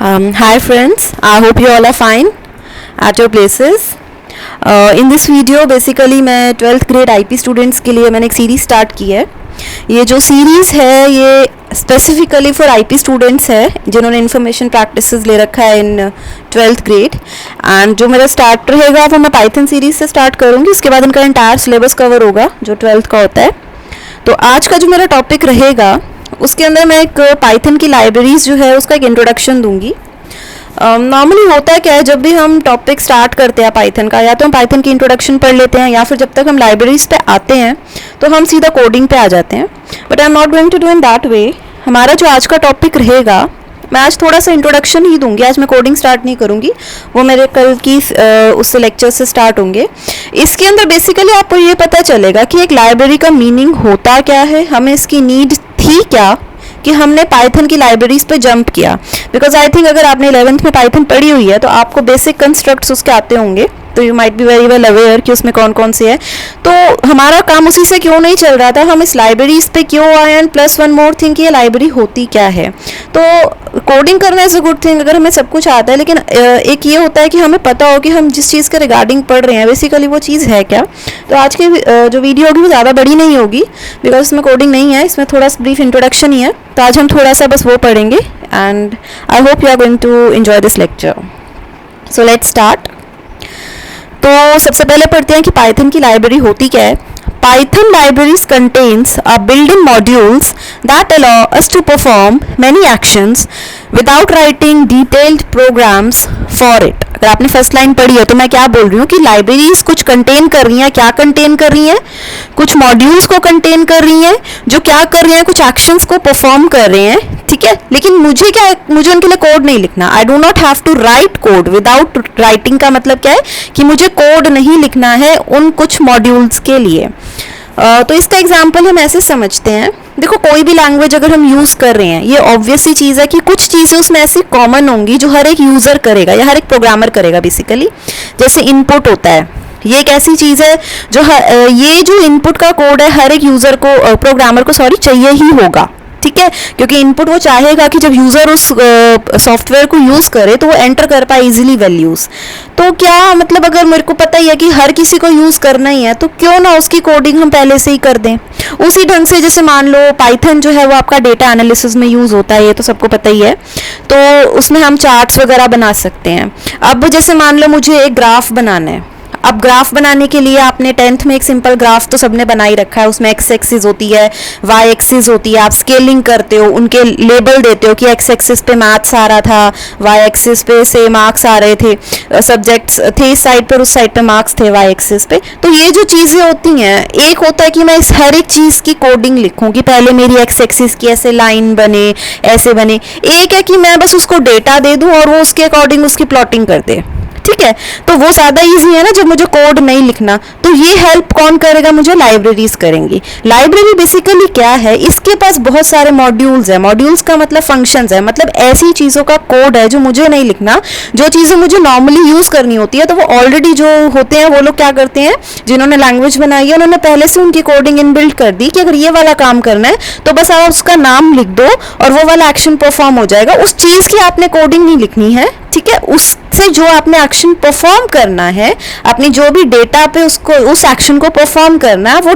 Hi friends, I hope you all are fine at your places. In this video basically मैं 12th grade IP students के लिए मैंने एक series start की है. ये जो सीरीज़ है ये स्पेसिफिकली फॉर IP स्टूडेंट्स है जिन्होंने इन्फॉर्मेशन प्रैक्टिसेस ले रखा है इन 12th ग्रेड. एंड जो मेरा स्टार्ट रहेगा वो मैं पाइथन सीरीज़ से स्टार्ट करूँगी. उसके बाद इनका एंटायर सिलेबस कवर होगा जो 12th का होता है. तो आज का जो मेरा टॉपिक रहेगा उसके अंदर मैं एक पाइथन की लाइब्रेरीज जो है उसका एक इंट्रोडक्शन दूंगी. नॉर्मली होता है क्या है, जब भी हम टॉपिक स्टार्ट करते हैं पाइथन का, या तो हम पाइथन की इंट्रोडक्शन पढ़ लेते हैं या फिर जब तक हम लाइब्रेरीज पे आते हैं तो हम सीधा कोडिंग पे आ जाते हैं. But I am not going to do in that way. हमारा जो आज का टॉपिक रहेगा मैं आज थोड़ा सा इंट्रोडक्शन ही दूंगी. आज मैं कोडिंग स्टार्ट नहीं करूंगी, वो मेरे कल की उससे लेक्चर से स्टार्ट होंगे. इसके अंदर बेसिकली आपको ये पता चलेगा कि एक लाइब्रेरी का मीनिंग होता क्या है, हमें इसकी नीड थी क्या कि हमने पाइथन की लाइब्रेरीज पे जंप किया. बिकॉज आई थिंक अगर आपने 11th में पाइथन पढ़ी हुई है तो आपको बेसिक कंस्ट्रक्ट्स उसके आते होंगे, तो you might be very well aware कि उसमें कौन कौन से है. तो हमारा काम उसी से क्यों नहीं चल रहा था, हम इस लाइब्रेरीज पे क्यों आए, and plus one more thing कि ये लाइब्रेरी होती क्या है. तो कोडिंग करना इज़ अ गुड थिंग अगर हमें सब कुछ आता है, लेकिन एक ये होता है कि हमें पता हो कि हम जिस चीज़ के रिगार्डिंग पढ़ रहे हैं बेसिकली वो चीज़ है क्या. तो आज की जो वीडियो होगी वो ज़्यादा बड़ी नहीं होगी बिकॉज इसमें कोडिंग नहीं है, इसमें थोड़ा ब्रीफ इंट्रोडक्शन ही है. तो आज हम थोड़ा सा बस वो पढ़ेंगे and I hope you are going to enjoy this lecture. So let's start. तो सबसे पहले पढ़ते हैं कि पाइथन की लाइब्रेरी होती क्या है. Python libraries contains a built-in modules that allow us to perform many actions without writing detailed programs for it. अगर आपने फर्स्ट लाइन पढ़ी है तो मैं क्या बोल रही हूँ कि लाइब्रेरीज कुछ कंटेन कर रही हैं. क्या कंटेन कर रही हैं? कुछ मॉड्यूल्स को कंटेन कर रही हैं जो क्या कर रहे हैं, कुछ एक्शंस को परफॉर्म कर रहे हैं. ठीक है, लेकिन मुझे उनके लिए कोड नहीं लिखना. I do not have to write code. Without writing का मतलब क्या है कि मुझे कोड नहीं लिखना है उन कुछ मॉड्यूल्स के लिए. तो इसका एग्जाम्पल हम ऐसे समझते हैं. देखो, कोई भी लैंग्वेज अगर हम यूज़ कर रहे हैं, ये ऑब्वियस सी चीज़ है कि कुछ चीज़ें उसमें ऐसी कॉमन होंगी जो हर एक यूज़र करेगा या हर एक प्रोग्रामर करेगा बेसिकली. जैसे इनपुट होता है, ये एक ऐसी चीज़ है जो ये जो इनपुट का कोड है हर एक यूज़र को प्रोग्रामर को चाहिए ही होगा. ठीक है, क्योंकि इनपुट वो चाहेगा कि जब यूज़र उस सॉफ्टवेयर को यूज़ करे तो वो एंटर कर पाए इजीली वैल्यूज़. तो क्या मतलब अगर मेरे को पता ही है कि हर किसी को यूज़ करना ही है तो क्यों ना उसकी कोडिंग हम पहले से ही कर दें. उसी ढंग से जैसे मान लो पाइथन जो है वो आपका डेटा एनालिसिस में यूज़ होता है, ये तो सबको पता ही है. तो उसमें हम चार्ट्स वगैरह बना सकते हैं. अब जैसे मान लो मुझे एक ग्राफ बनाना है. अब ग्राफ बनाने के लिए आपने 10th में एक सिंपल ग्राफ तो सबने बना ही रखा है. उसमें एक्स एक्सिस होती है, वाई एक्सिस होती है. आप स्केलिंग करते हो, उनके लेबल देते हो कि एक्स एक्सिस पे मैथ्स आ रहा था, वाई एक्सिस पे से मार्क्स आ रहे थे, सब्जेक्ट्स थे इस साइड पर, उस साइड पे मार्क्स थे वाई एक्सिस पे. तो ये जो चीज़ें होती हैं, एक होता है कि मैं इस हर एक चीज़ की कोडिंग लिखूँ कि पहले मेरी एक्स एक्सिस की ऐसे लाइन बने, ऐसे बने. एक है कि मैं बस उसको डेटा दे दूँ और वो उसके अकॉर्डिंग उसकी प्लॉटिंग कर दे. ठीक है, तो वो ज़्यादा इजी है ना जब मुझे कोड नहीं लिखना. तो ये हेल्प कौन करेगा मुझे? लाइब्रेरीज करेंगी. लाइब्रेरी बेसिकली क्या है, इसके पास बहुत सारे मॉड्यूल्स हैं. मॉड्यूल्स का मतलब फंक्शंस है, मतलब ऐसी चीज़ों का कोड है जो मुझे नहीं लिखना. जो चीज़ें मुझे नॉर्मली यूज़ करनी होती है तो वो ऑलरेडी जो होते हैं वो लोग क्या करते हैं, जिन्होंने लैंग्वेज बनाई है उन्होंने पहले से उनकी कोडिंग इनबिल्ट कर दी कि अगर ये वाला काम करना है तो बस आप उसका नाम लिख दो और वो वाला एक्शन परफॉर्म हो जाएगा. उस चीज़ की आपने कोडिंग नहीं लिखनी है. ठीक है, उससे जो आपने एक्शन परफॉर्म करना है, अपनी जो भी डेटा पे उसको उस एक्शन को परफॉर्म करना है वो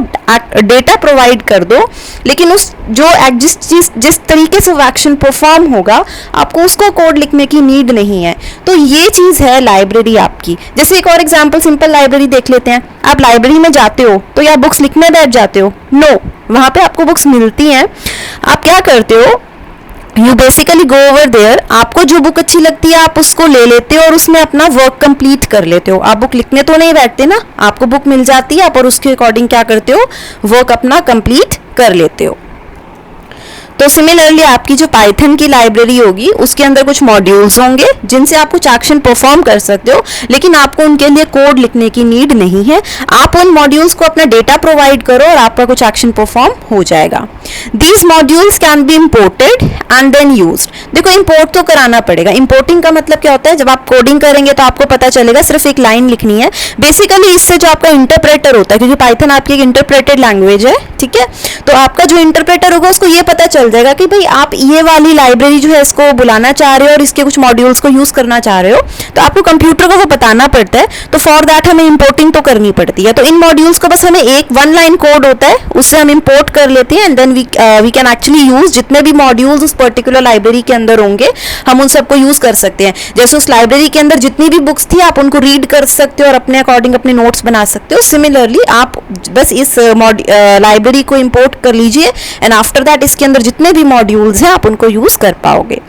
डेटा प्रोवाइड कर दो. लेकिन उस जो जिस तरीके से वो एक्शन परफॉर्म होगा आपको उसको कोड लिखने की नीड नहीं है. तो ये चीज़ है लाइब्रेरी आपकी. जैसे एक और एग्जांपल, सिंपल लाइब्रेरी देख लेते हैं. आप लाइब्रेरी में जाते हो तो या बुक्स लिखने बैठ जाते हो? नो, वहाँ पे आपको बुक्स मिलती हैं. आप क्या करते हो, you basically go over there. आपको जो बुक अच्छी लगती है आप उसको ले लेते हो और उसमें अपना वर्क कंप्लीट कर लेते हो. आप बुक लिखने तो नहीं बैठते ना, आपको बुक मिल जाती है, आप और उसके अकॉर्डिंग क्या करते हो, वर्क अपना कंप्लीट कर लेते हो. तो सिमिलरली आपकी जो पाइथन की लाइब्रेरी होगी उसके अंदर कुछ मॉड्यूल्स होंगे जिनसे आप कुछ एक्शन परफॉर्म कर सकते हो, लेकिन आपको उनके लिए कोड लिखने की नीड नहीं है. आप उन मॉड्यूल्स को अपना डेटा प्रोवाइड करो और आपका कुछ एक्शन परफॉर्म हो जाएगा. These modules can be imported and then used. देखो, इंपोर्ट तो कराना पड़ेगा. इंपोर्टिंग का मतलब क्या होता है, जब आप कोडिंग करेंगे तो आपको पता चलेगा सिर्फ एक लाइन लिखनी है. बेसिकली इससे जो आपका इंटरप्रेटर होता है, क्योंकि पाइथन आपकी एक इंटरप्रेटेड लैंग्वेज है, ठीक है, तो आपका जो इंटरप्रेटर होगा उसको ये पता चल चल जाएगा कि भाई आप ये वाली लाइब्रेरी जो है इसको बुलाना चाह रहे हो और इसके कुछ मॉड्यूल्स को यूज़ करना चाह रहे हो, तो आपको कंप्यूटर को वो बताना पड़ता है, तो फॉर दैट हमें इंपोर्टिंग तो करनी पड़ती है। तो इन मॉड्यूल्स को बस हमें एक 1 लाइन कोड होता है, उससे हम इंपोर्ट कर लेते हैं and then we can actually use जितने भी मॉड्यूल्स उस पर्टिकुलर लाइब्रेरी के अंदर होंगे, हम उन सबको यूज़ कर सकते हैं। जैसे उस लाइब्रेरी के अंदर जितनी भी बुक्स थी आप उनको रीड कर सकते हो और अपने अकॉर्डिंग अपने नोट्स बना सकते हो। सिमिलरली आप बस इस लाइब्रेरी को इंपोर्ट कर लीजिए एंड आफ्टर दैट इसके अंदर जितने भी मॉड्यूल्स हैं आप उनको यूज़ कर पाओगे।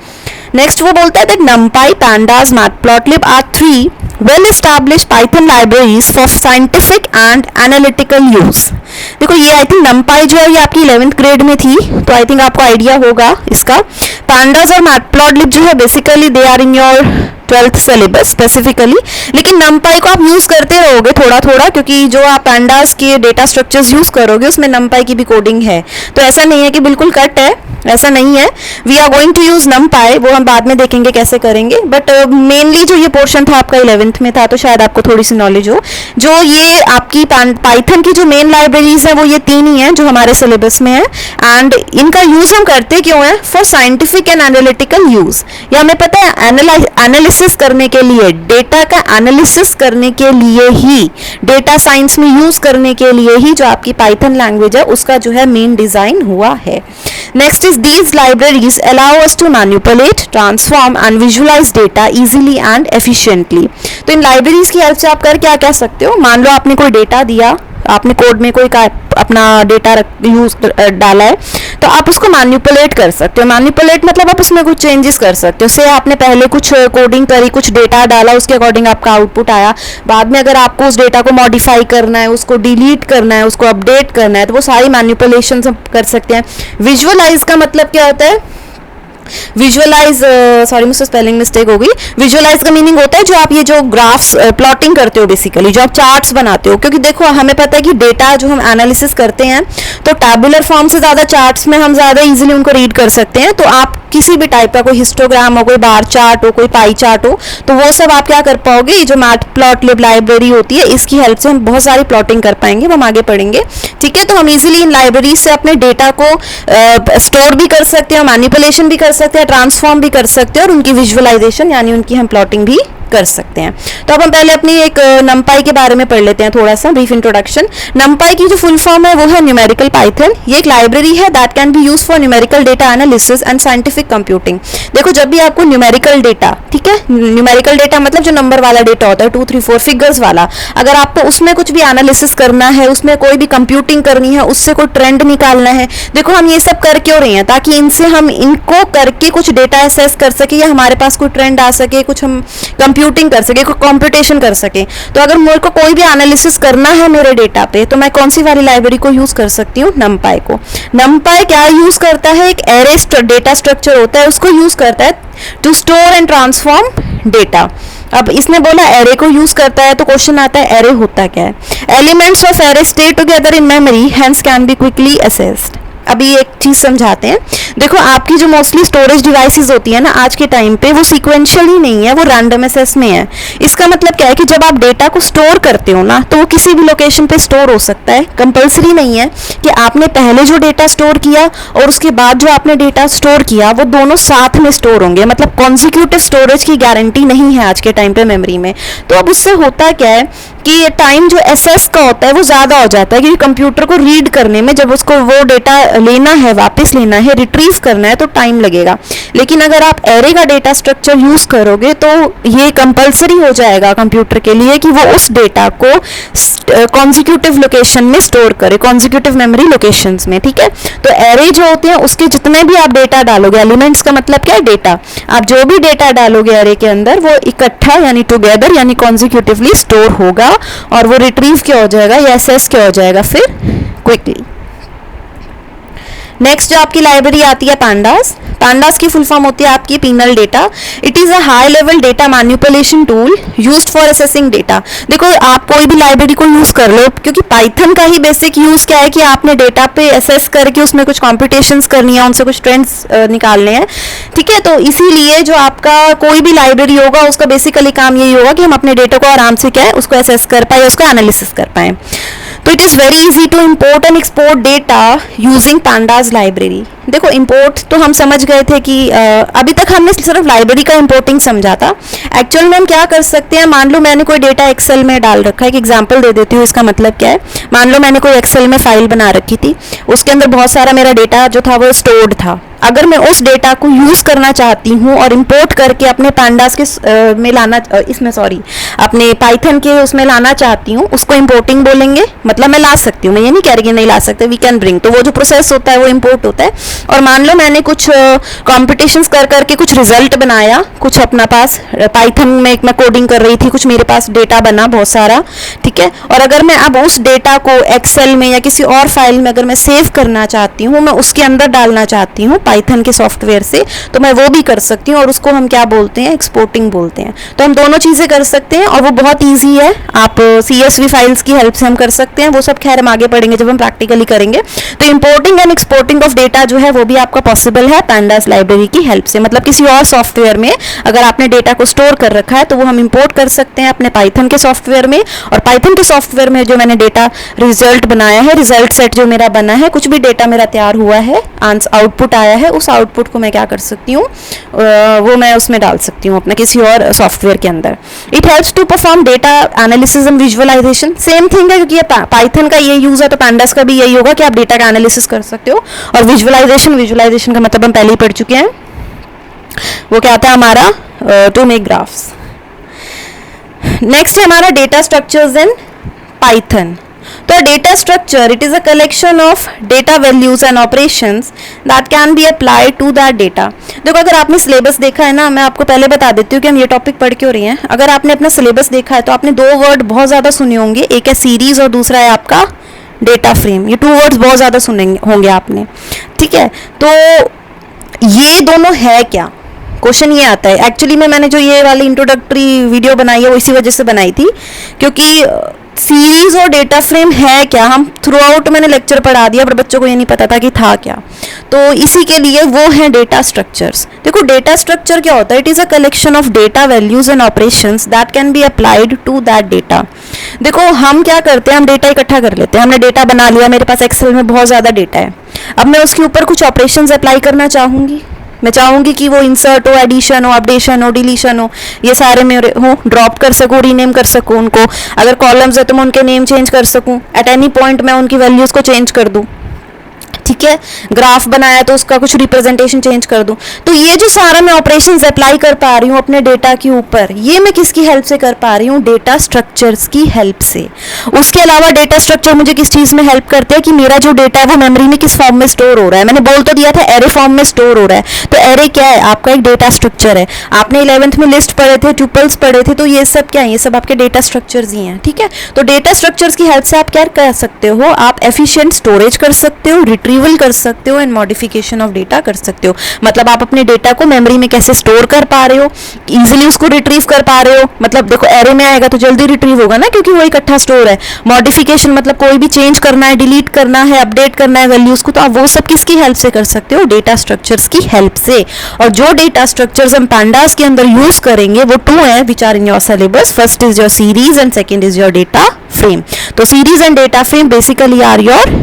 नेक्स्ट वो बोलता है that numpy, pandas, matplotlib are 3 well established python libraries for scientific and analytical use। देखो ये आई थिंक numpy जो है ये आपकी 11th ग्रेड में थी, तो आई थिंक आपको आइडिया होगा इसका। pandas और matplotlib जो है basically they are in your 12th syllabus specifically, लेकिन numpy को आप यूज़ करते रहोगे थोड़ा थोड़ा, क्योंकि जो आप pandas के डेटा स्ट्रक्चर्स यूज़ करोगे उसमें numpy की भी कोडिंग है, तो ऐसा नहीं है कि बिल्कुल कट है, ऐसा नहीं है। We are going to use numpy, वो हम बाद में देखेंगे कैसे करेंगे, बट मेनली जो ये पोर्शन था आपका 11th में था, तो शायद आपको थोड़ी सी नॉलेज हो। जो ये आपकी पाइथन की जो मेन लाइब्रेरीज हैं वो ये 3 ही हैं जो हमारे सिलेबस में है, एंड इनका यूज़ हम करते क्यों है? For scientific and analytical use. या हमें पता है एनालिसिस करने के लिए, डेटा का एनालिसिस करने के लिए ही, डेटा साइंस में यूज़ करने के लिए ही जो आपकी पाइथन लैंग्वेज है उसका जो है मेन डिज़ाइन हुआ है। Next is these libraries allow us to manipulate, transform and visualize data easily and efficiently। तो इन लाइब्रेरीज की हेल्प से आप कर क्या सकते हो? मान लो आपने कोई डेटा दिया, आपने कोड में कोई अपना डेटा यूज डाला है, तो आप उसको मैनिपुलेट कर सकते हो। मैनिपुलेट मतलब आप उसमें कुछ चेंजेस कर सकते हो। से आपने पहले कुछ कोडिंग करी, कुछ डेटा डाला, उसके अकॉर्डिंग आपका आउटपुट आया, बाद में अगर आपको उस डेटा को मॉडिफाई करना है, उसको डिलीट करना है, उसको अपडेट करना है, तो वो सारी मैनिपुलेशन कर सकते हैं। विजुअलाइज का मतलब क्या होता है? विजुअलाइज, सॉरी मुझसे स्पेलिंग मिस्टेक हो गई। विजुअलाइज का मीनिंग होता है जो आप ये जो ग्राफ्स प्लॉटिंग करते हो, बेसिकली जो आप चार्ट्स बनाते हो, क्योंकि देखो हमें पता है कि डेटा जो हम एनालिसिस करते हैं तो टैबुलर फॉर्म से ज़्यादा चार्ट्स में हम ज़्यादा इजीली उनको रीड कर सकते हैं। तो आप किसी भी टाइप का, कोई हिस्टोग्राम हो, कोई बार चार्ट हो, कोई पाई चार्ट हो, तो वो सब आप क्या कर पाओगे? ये जो मैटप्लॉटलिब लाइब्रेरी होती है इसकी हेल्प से हम बहुत सारी प्लॉटिंग कर पाएंगे, वो हम आगे पढ़ेंगे, ठीक है। तो हम इजीली इन लाइब्रेरीज से अपने डेटा को स्टोर भी कर सकते हैं, मैनिपुलेशन भी कर सकते हैं, ट्रांसफॉर्म भी कर सकते हैं और उनकी विजुअलाइजेशन यानी उनकी हम प्लॉटिंग भी कर सकते हैं। तो अब हम पहले अपनी एक numpy के बारे में पढ़ लेते हैं, थोड़ा सा ब्रीफ इंट्रोडक्शन। numpy की जो फुल फॉर्म है वो है न्यूमेरिकल पाइथन। ये एक लाइब्रेरी है that can B use for numerical data analysis and scientific computing. देखो जब भी आपको न्यूमेरिकल डेटा, ठीक है, न्यूमेरिकल डेटा मतलब जो नंबर वाला डेटा होता है 2, 3, 4 फिगर्स वाला, अगर आपको उसमें कुछ भी एनालिसिस करना है, उसमें कोई भी कंप्यूटिंग करनी है, उससे कोई ट्रेंड निकालना है, देखो हम ये सब कर क्यों रहे हैं? ताकि इनसे हम इनको करके कुछ डेटा एसेस कर सके या हमारे पास कोई ट्रेंड आ सके, कुछ हम कंप्यूटिंग कर सके, कंप्यूटेशन कर सके। तो अगर मेरे को कोई भी एनालिसिस करना है मेरे डेटा पे, तो मैं कौन सी वाली लाइब्रेरी को यूज कर सकती हूँ? numpy को। numpy क्या यूज करता है? एक एरे डेटा स्ट्रक्चर होता है, उसको यूज करता है to store and transform data. अब इसने बोला एरे को यूज करता है, तो क्वेश्चन आता है एरे होता क्या है? Elements of array stay together in memory, hence can be quickly assessed. अभी एक चीज समझाते हैं। देखो आपकी जो मोस्टली स्टोरेज डिवाइसेस होती है ना आज के टाइम पे, वो सीक्वेंशियल ही नहीं है, वो रैंडम एक्सेस में है। इसका मतलब क्या है कि जब आप डेटा को स्टोर करते हो ना, तो वो किसी भी लोकेशन पे स्टोर हो सकता है। कंपलसरी नहीं है कि आपने पहले जो डेटा स्टोर किया और उसके बाद जो आपने डेटा स्टोर किया वो दोनों साथ में स्टोर होंगे, मतलब कॉन्जिक्यूटिव स्टोरेज की गारंटी नहीं है आज के टाइम पे मेमोरी में। तो अब उससे होता क्या है कि टाइम जो एसएस का होता है वो ज़्यादा हो जाता है, क्योंकि कंप्यूटर को रीड करने में, जब उसको वो डेटा लेना है, वापस लेना है, रिट्रीव करना है, तो टाइम लगेगा। लेकिन अगर आप एरे का डेटा स्ट्रक्चर यूज़ करोगे तो ये कंपलसरी हो जाएगा कंप्यूटर के लिए कि वो उस डेटा को कॉन्जिक्यूटिव लोकेशन में स्टोर करे, कॉन्जिक्यूटिव मेमोरी लोकेशंस में, ठीक है। तो एरे जो होते हैं उसके जितने भी आप डेटा डालोगे, एलिमेंट्स का मतलब क्या है? डेटा। आप जो भी डेटा डालोगे एरे के अंदर वो इकट्ठा यानी टुगेदर यानी कॉन्जिक्यूटिवली स्टोर होगा और वो रिट्रीव क्या हो जाएगा या एसेस क्या हो जाएगा फिर क्विकली। नेक्स्ट जो आपकी लाइब्रेरी आती है pandas। pandas की फुल फॉर्म होती है आपकी panel data. It is a high level data manipulation tool used for assessing data. देखो आप कोई भी लाइब्रेरी को यूज़ कर लो, क्योंकि पाइथन का ही बेसिक यूज़ क्या है कि आपने डेटा पे असेस करके उसमें कुछ कॉम्पिटिशन्स करनी है, उनसे कुछ ट्रेंड्स निकालने हैं, ठीक है। तो इसीलिए जो आपका कोई भी लाइब्रेरी होगा उसका बेसिकली काम यही होगा कि हम अपने डेटा को आराम से क्या है उसको असेस कर पाए, उसको एनालिसिस कर पाए। तो it is very easy to import and export data using pandas library. देखो इंपोर्ट तो हम समझ गए थे कि अभी तक हमने सिर्फ लाइब्रेरी का इंपोर्टिंग समझा था। एक्चुअल में हम क्या कर सकते हैं, मान लो मैंने कोई डेटा एक्सेल में डाल रखा है, एक एग्जांपल दे देती हूँ इसका मतलब क्या है। मान लो मैंने कोई एक्सेल में फाइल बना रखी थी, उसके अंदर बहुत सारा मेरा डेटा जो था वो स्टोर्ड था। अगर मैं उस डेटा को यूज़ करना चाहती हूँ और इंपोर्ट करके अपने pandas के में लाना इसमें सॉरी अपने पाइथन के उसमें लाना चाहती हूँ, उसको इंपोर्टिंग बोलेंगे। मतलब मैं ला सकती हूँ, मैं ये नहीं कह रही कि नहीं ला सकते, वी कैन ब्रिंग। तो वो जो प्रोसेस होता है वो इंपोर्ट होता है। और मान लो मैंने कुछ कॉम्पिटिशन्स कर करके कुछ रिजल्ट बनाया, कुछ अपना पास पाइथन में मैं कोडिंग कर रही थी, कुछ मेरे पास डेटा बना बहुत सारा, ठीक है। और अगर मैं अब उस डेटा को एक्सेल में या किसी और फाइल में अगर मैं सेव करना चाहती हूँ, मैं उसके अंदर डालना चाहती हूँ पाइथन के सॉफ्टवेयर से, तो मैं वो भी कर सकती हूँ और उसको हम क्या बोलते हैं, एक्सपोर्टिंग बोलते हैं। तो हम दोनों चीज़ें कर सकते हैं और वो बहुत ईजी है। आप CSV फाइल्स की हेल्प से हम कर सकते हैं, वो सब खैर हम आगे पढ़ेंगे जब हम प्रैक्टिकली करेंगे। तो importing and exporting of data जो है वो भी आपका पॉसिबल है pandas लाइब्रेरी की हेल्प से। मतलब किसी और सॉफ्टवेयर में अगर आपने डेटा को स्टोर कर रखा है तो वो हम इंपोर्ट कर सकते हैं अपने पाइथन के सॉफ्टवेयर में। और पाइथन के सॉफ्टवेयर में जो मैंने डेटा रिजल्ट बनाया है, रिजल्ट सेट जो मेरा बना है, कुछ भी डेटा मेरा तैयार हुआ है, आउटपुट आया है, उस आउटपुट को मैं क्या कर सकती हूँ, वो मैं उसमें डाल सकती हूँ अपने किसी और सॉफ्टवेयर के अंदर। It helps to perform data analysis and visualisation. Same thing है, क्योंकि ये पाइथन का ये यूज है तो pandas का भी यही होगा कि आप डेटा का एनालिसिस कर सकते हो। और विजुअलाइजेशन का मतलब हम पहले ही पढ़ चुके हैं, वो क्या आता है हमारा टू मेक ग्राफ्स। नेक्स्ट है हमारा डेटा स्ट्रक्चर्स इन पाइथन। तो data structure it is a collection of data values and operations that can be applied to that data. देखो अगर आपने सिलेबस देखा है ना, मैं आपको पहले बता देती हूँ कि हम ये टॉपिक पढ़ क्यों रही हैं। अगर आपने अपना सिलेबस देखा है तो आपने दो वर्ड बहुत ज़्यादा सुने होंगे, एक है सीरीज और दूसरा है आपका डेटा फ्रेम। ये 2 वर्ड्स बहुत ज़्यादा सुने होंगे आपने, ठीक है। तो ये दोनों है क्या, क्वेश्चन ये आता है। एक्चुअली में मैंने जो ये वाली इंट्रोडक्टरी वीडियो बनाई है वो इसी वजह से बनाई थी, क्योंकि सीरीज और डेटा फ्रेम है क्या, हम थ्रू आउट मैंने लेक्चर पढ़ा दिया पर बच्चों को ये नहीं पता था कि था क्या। तो इसी के लिए वो है डेटा स्ट्रक्चर्स। देखो डेटा स्ट्रक्चर क्या होता है, it is a collection of data values and operations that can be applied to that data. देखो हम क्या करते हैं, हम डेटा इकट्ठा कर लेते हैं। हमने डेटा बना लिया, मेरे पास एक्सेल में बहुत ज़्यादा डेटा है। अब मैं उसके ऊपर कुछ ऑपरेशंस अप्लाई करना चाहूँगी। मैं चाहूँगी कि वो इंसर्ट हो, एडिशन हो, अपडेशन हो, डिलीशन हो, ये सारे मेरे हो, ड्रॉप कर सकूँ, रीनेम कर सकूँ उनको। अगर कॉलम्स है तो मैं उनके नेम चेंज कर सकूँ, एट एनी पॉइंट मैं उनकी वैल्यूज़ को चेंज कर दूँ, ठीक है। ग्राफ बनाया तो उसका कुछ रिप्रेजेंटेशन चेंज कर दूं। तो ये जो सारा मैं ऑपरेशंस अप्लाई कर पा रही हूँ अपने डेटा के ऊपर, ये मैं किसकी हेल्प से कर पा रही हूँ, डेटा स्ट्रक्चर्स की हेल्प से। उसके अलावा डेटा स्ट्रक्चर मुझे किस चीज़ में हेल्प करते हैं कि मेरा जो डेटा है वो मेमोरी में किस फॉर्म में स्टोर हो रहा है। मैंने बोल तो दिया था एरे फॉर्म में स्टोर हो रहा है। तो एरे क्या है, आपका एक डेटा स्ट्रक्चर है। आपने 11th में लिस्ट पढ़े थे, ट्यूपल्स पढ़े थे, तो ये सब क्या है, ये सब आपके डेटा स्ट्रक्चर्स ही हैं, ठीक है। तो डेटा स्ट्रक्चर्स की हेल्प से आप क्या कर सकते हो, आप एफिशिएंट स्टोरेज कर सकते हो, रिट्रीवल कर सकते हो एंड मॉडिफिकेशन ऑफ डेटा कर सकते हो। मतलब आप अपने डेटा को मेमोरी में कैसे स्टोर कर पा रहे हो, इजीली उसको रिट्रीव कर पा रहे हो। मतलब देखो एरे में आएगा तो जल्दी रिट्रीव होगा ना, क्योंकि वो इकट्ठा स्टोर है। मॉडिफिकेशन मतलब कोई भी चेंज करना है, डिलीट करना है, अपडेट करना है वैल्यूज को, तो आप वो सब किसकी हेल्प से कर सकते हो, डेटा स्ट्रक्चर्स की हेल्प से। और जो डेटा स्ट्रक्चर्स हम pandas के अंदर यूज करेंगे वो 2 है which are in your syllabus. First is your series and second is your data frame. तो series and data frame basically are your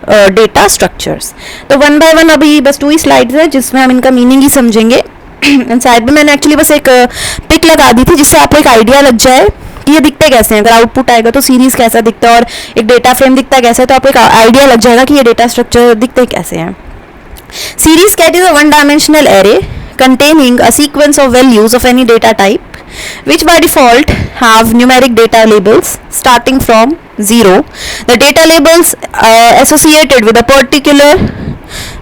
data structures. तो 1 बाय 1 अभी बस 2 ही स्लाइड्स है जिसमें हम इनका मीनिंग ही समझेंगे। साइड में मैंने एक्चुअली बस एक पिक लगा दी थी जिससे आपको एक आइडिया लग जाए कि ये दिखते कैसे हैं। अगर आउटपुट आएगा तो सीरीज कैसा दिखता है और एक डेटा फ्रेम दिखता कैसा है, तो आपको एक आइडिया लग जाएगा कि ये डेटा स्ट्रक्चर दिखते कैसे हैं। Series cat is a one-dimensional array containing a sequence of values of any data type which by default have numeric data labels starting from 0. The data labels associated with a particular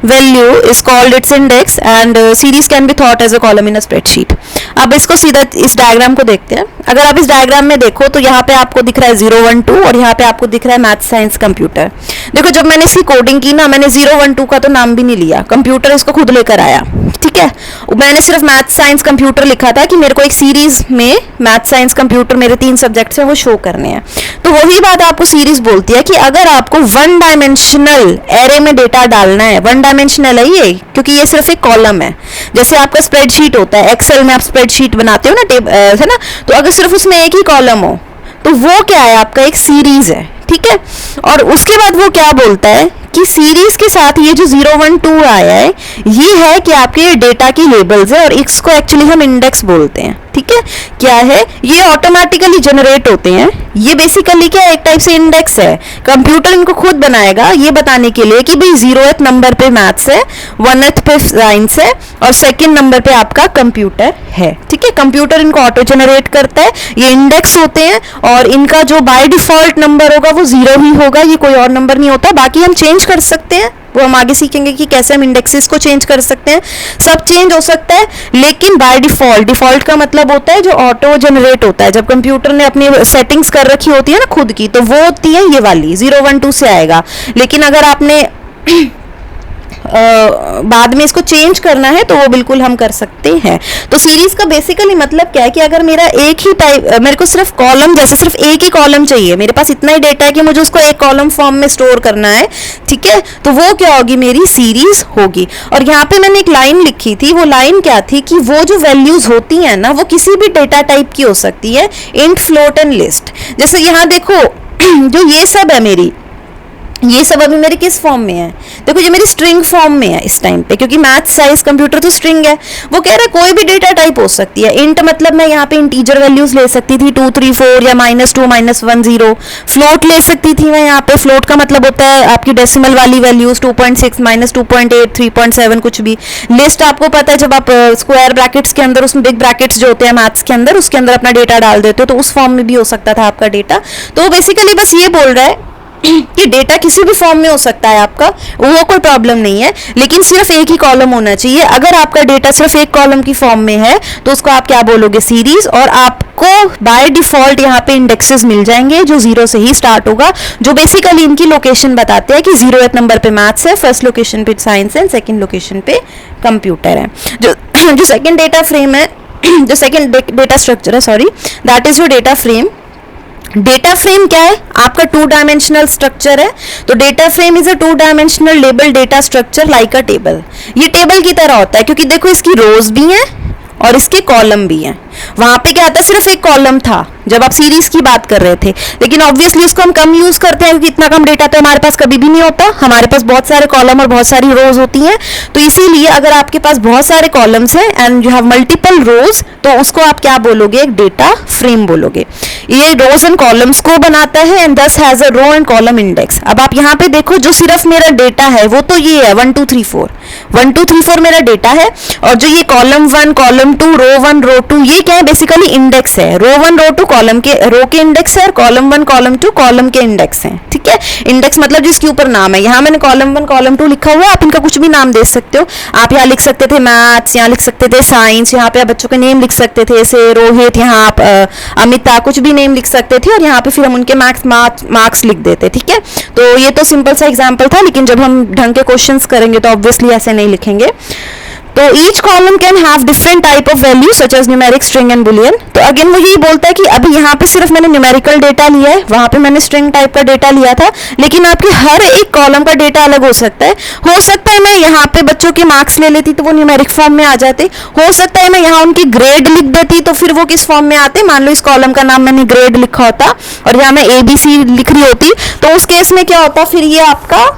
value is called its index and series can be thought as a column in a spreadsheet. अब इसको सीधा इस diagram को देखते हैं। अगर आप इस डायग्राम में देखो तो यहाँ पे आपको दिख रहा है 0 1 2 और यहाँ पे आपको दिख रहा है मैथ साइंस कंप्यूटर। देखो जब मैंने इसकी कोडिंग की ना, मैंने 0 1 2 का तो नाम भी नहीं लिया, कंप्यूटर इसको खुद लेकर आया, ठीक है। मैंने सिर्फ मैथ साइंस कंप्यूटर लिखा था कि मेरे को एक सीरीज में मैथ साइंस कंप्यूटर मेरे 3 सब्जेक्ट्स हैं वो शो करने हैं। तो वही बात आपको सीरीज बोलती है कि अगर आपको 1 डायमेंशनल एरे में डेटा डालना है, 1 डायमेंशनल है ये, क्योंकि ये सिर्फ एक कॉलम है। जैसे आपका स्प्रेडशीट होता है, एक्सेल में आप स्प्रेडशीट बनाते हो ना, है ना, तो अगर सिर्फ उसमें एक ही कॉलम हो तो वो क्या है, आपका एक सीरीज है, ठीक है। और उसके बाद वो क्या बोलता है कि सीरीज के साथ ये जो 0 1 2 आया है ये है कि आपके डेटा की लेबल्स है और इसको एक्चुअली हम इंडेक्स बोलते हैं, ठीक है। क्या है ये ऑटोमेटिकली जनरेट होते हैं, ये बेसिकली क्या एक टाइप से इंडेक्स है, कंप्यूटर इनको खुद बनाएगा ये बताने के लिए कि भाई 0th नंबर पे मैथ्स है, 1th पे साइंस है और 2nd नंबर पे आपका कंप्यूटर है, ठीक है। कंप्यूटर इनको ऑटो जनरेट करता है, ये इंडेक्स होते हैं और इनका जो बाय डिफॉल्ट नंबर होगा वो 0 ही होगा, ये कोई और नंबर नहीं होता। बाकी हम चेंज कर सकते हैं, वो हम आगे सीखेंगे कि कैसे हम इंडेक्सेस को चेंज कर सकते हैं, सब चेंज हो सकता है। लेकिन बाय डिफॉल्ट, डिफॉल्ट का मतलब होता है जो ऑटो जनरेट होता है, जब कंप्यूटर ने अपनी सेटिंग्स कर रखी होती है ना खुद की, तो वो होती है ये वाली 0 1 2 से आएगा। लेकिन अगर आपने बाद में इसको चेंज करना है तो वो बिल्कुल हम कर सकते हैं। तो सीरीज का बेसिकली मतलब क्या है कि अगर मेरा एक ही टाइप, मेरे को सिर्फ कॉलम जैसे सिर्फ एक ही कॉलम चाहिए, मेरे पास इतना ही डेटा है कि मुझे उसको एक कॉलम फॉर्म में स्टोर करना है, ठीक है, तो वो क्या होगी, मेरी सीरीज होगी। और यहाँ पे मैंने एक लाइन लिखी थी, वो लाइन क्या थी कि वो जो वैल्यूज होती हैं ना वो किसी भी डेटा टाइप की हो सकती है, इंट, फ्लोट एंड लिस्ट। जैसे यहाँ देखो जो ये सब है मेरी, ये सब अभी मेरे किस फॉर्म में है, देखो ये मेरी स्ट्रिंग फॉर्म में है इस टाइम पे, क्योंकि मैथ साइज कंप्यूटर तो स्ट्रिंग है। वो कह रहा है कोई भी डेटा टाइप हो सकती है। इंट मतलब मैं यहाँ पे इंटीजर वैल्यूज ले सकती थी 2 3 4 या -2 -1 0। फ्लोट ले सकती थी मैं यहाँ पे, फ्लोट का मतलब होता है आपकी डेसिमल वाली वैल्यूज 2.6 -2.8 3.7 कुछ भी। लिस्ट आपको पता है जब आप स्क्वायर ब्रैकेट्स के अंदर, उसमें बिग ब्रैकेट्स जो होते हैं मैथ्स के अंदर, उसके अंदर अपना डेटा डाल देते हो, तो उस फॉर्म में भी हो सकता था आपका डेटा। तो बेसिकली बस ये बोल रहा है कि डेटा किसी भी फॉर्म में हो सकता है आपका, वो कोई प्रॉब्लम नहीं है, लेकिन सिर्फ एक ही कॉलम होना चाहिए। अगर आपका डेटा सिर्फ एक कॉलम की फॉर्म में है तो उसको आप क्या बोलोगे, सीरीज। और आपको बाय डिफॉल्ट यहाँ पे इंडेक्सेस मिल जाएंगे जो 0 से ही स्टार्ट होगा, जो बेसिकली इनकी लोकेशन बताते हैं कि 0th नंबर पे मैथ्स है, फर्स्ट लोकेशन पे साइंस है, सेकेंड लोकेशन पे कंप्यूटर है। जो सेकेंड डेटा फ्रेम है, जो सेकेंड डेटा स्ट्रक्चर है, sorry, that is your data frame. Data frame क्या है, आपका 2 डायमेंशनल स्ट्रक्चर है। तो data frame is a 2 dimensional label data structure like a table. ये टेबल की तरह होता है क्योंकि देखो इसकी रोज भी हैं और इसके कॉलम भी हैं। वहां पे क्या था, सिर्फ एक कॉलम था जब आप सीरीज की बात कर रहे थे, लेकिन ऑब्वियसली उसको हम कम यूज करते हैं क्योंकि इतना कम डेटा तो हमारे पास कभी भी नहीं होता, हमारे पास बहुत सारे कॉलम और बहुत सारी रोज होती हैं। तो इसीलिए अगर आपके पास बहुत सारे कॉलम्स हैं एंड यू हैव मल्टीपल रोज, तो उसको आप क्या बोलोगे, एक डेटा फ्रेम बोलोगे। ये रोज एंड कॉलम्स को बनाता है and this has a row and column index. अब आप यहाँ पे देखो जो सिर्फ मेरा डेटा है वो तो ये है 1 2 3 4, 1 2 3 4 मेरा डेटा है, और जो ये कॉलम 1 कॉलम 2 रो 1 रो 2 ये क्या है, बेसिकली इंडेक्स है। रो 1 रो 2 कॉलम के रो के इंडेक्स है और कॉलम 1 कॉलम 2 कॉलम के इंडेक्स हैं, ठीक है। इंडेक्स मतलब जिसके ऊपर नाम है, यहाँ मैंने कॉलम 1 कॉलम 2 लिखा हुआ है, आप इनका कुछ भी नाम दे सकते हो। आप यहाँ लिख सकते थे मैथ्स, यहाँ लिख सकते थे साइंस, यहाँ पे आप बच्चों के नेम लिख सकते थे, जैसे रोहित, यहाँ आप अमिता, कुछ भी नेम लिख सकते थे, और यहाँ पे फिर हम उनके मार्क्स लिख देते, ठीक है। तो ये तो सिंपल सा एग्जाम्पल था, लेकिन जब हम ढंग के क्वेश्चंस करेंगे तो ऑब्वियसली ऐसे नहीं लिखेंगे। तो each column can have different type of value such as numeric, string and boolean. तो अगेन वो यही बोलता है कि अभी यहाँ पे सिर्फ मैंने न्यूमेरिकल डेटा लिया है, वहां पे मैंने स्ट्रिंग टाइप का डेटा लिया था, लेकिन आपके हर एक कॉलम का डेटा अलग हो सकता है। हो सकता है मैं यहाँ पे बच्चों के मार्क्स ले लेती तो वो न्यूमेरिक फॉर्म में आ जाते, हो सकता है मैं यहाँ उनकी ग्रेड लिख देती तो फिर वो किस फॉर्म में आते, मान लो इस कॉलम का नाम मैंने ग्रेड लिखा होता और यहाँ मैं ABC लिख रही होती, तो उस केस में क्या होता, फिर ये आपका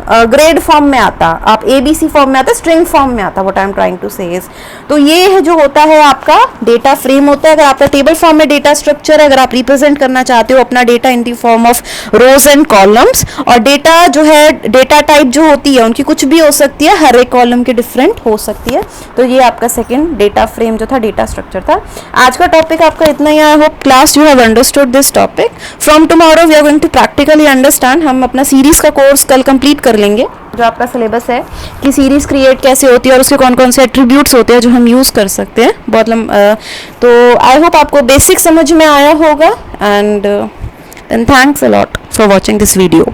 ग्रेड फॉर्म में आता, आप ABC फॉर्म में आता, स्ट्रिंग फॉर्म में आता, what I am trying to say is. तो ये है जो होता है आपका डेटा फ्रेम होता है। अगर आपका टेबल फॉर्म में डेटा स्ट्रक्चर है, अगर आप रिप्रेजेंट करना चाहते हो अपना data in the form of rose and columns, और डेटा जो है, डेटा टाइप जो होती है उनकी कुछ भी हो सकती है, हर एक कॉलम की डिफरेंट हो सकती है। तो ये आपका सेकेंड डेटा फ्रेम जो था, डेटा स्ट्रक्चर था। आज का टॉपिक आपका इतना ही। I hope class you have understood this topic. From tomorrow we are going to practically understand. हम अपना सीरीज का कोर्स कल कंप्लीट कर लेंगे, जो आपका सिलेबस है कि सीरीज क्रिएट कैसे होती है और उसके कौन कौन से एट्रीब्यूट्स होते हैं जो हम यूज़ कर सकते हैं। बहुत तो आई होप आपको बेसिक समझ में आया होगा, and thanks a lot for watching this video.